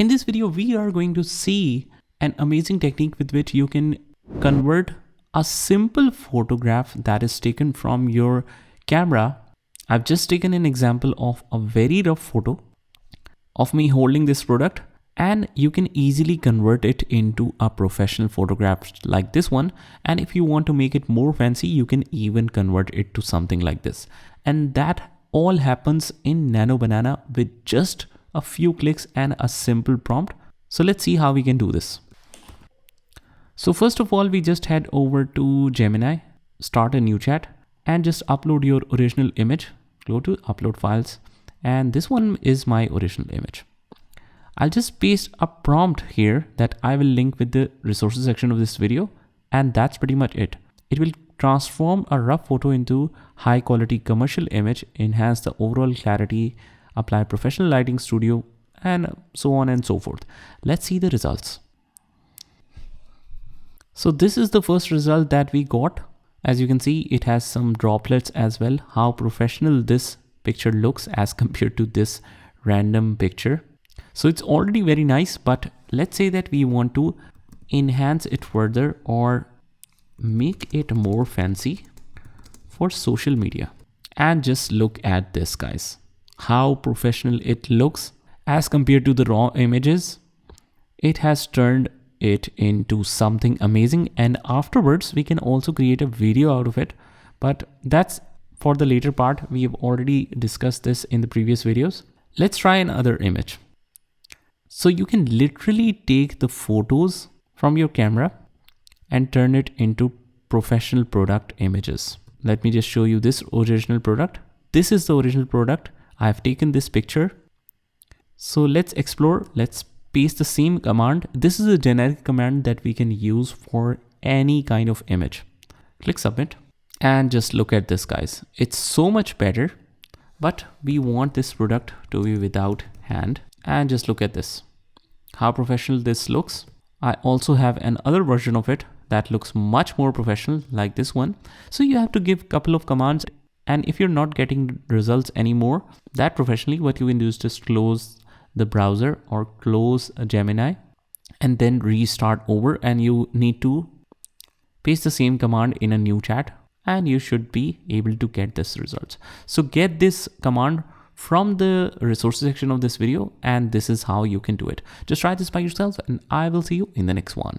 In this video, we are going to see an amazing technique with which you can convert a simple photograph that is taken from your camera. I've just taken an example of a very rough photo of me holding this product, and you can easily convert it into a professional photograph like this one. And if you want to make it more fancy, you can even convert it to something like this. And that all happens in Nano Banana with just a few clicks and a simple prompt. So let's see how we can do this. So first of all, we just head over to Gemini, start a new chat, and just upload your original image. Go to upload files, and this one is my original image. I'll just paste a prompt here that I will link with the resources section of this video, and that's pretty much it. It will transform a rough photo into high quality commercial image, enhance the overall clarity, apply professional lighting studio, and so on and so forth. Let's see the results. So this is the first result that we got. As you can see, it has some droplets as well. How professional this picture looks as compared to this random picture. So it's already very nice, but let's say that we want to enhance it further or make it more fancy for social media. And just look at this, guys. How professional it looks as compared to the raw images. It has turned it into something amazing, and afterwards we can also create a video out of it, but that's for the later part. We have already discussed this in the previous videos. Let's try another image. So you can literally take the photos from your camera and turn it into professional product images. Let me just show you this original product. This is the original product. I've taken this picture. So let's explore. Let's paste the same command. This is a generic command that we can use for any kind of image. Click submit, and just look at this, guys. It's so much better, but we want this product to be without hand. And just look at this, how professional this looks. I also have another version of it that looks much more professional, like this one. So you have to give a couple of commands, and if you're not getting results anymore that professionally, what you can do is just close the browser or close Gemini and then restart over, and you need to paste the same command in a new chat, and you should be able to get this results. So get this command from the resources section of this video, and this is how you can do it. Just try this by yourself, and I will see you in the next one.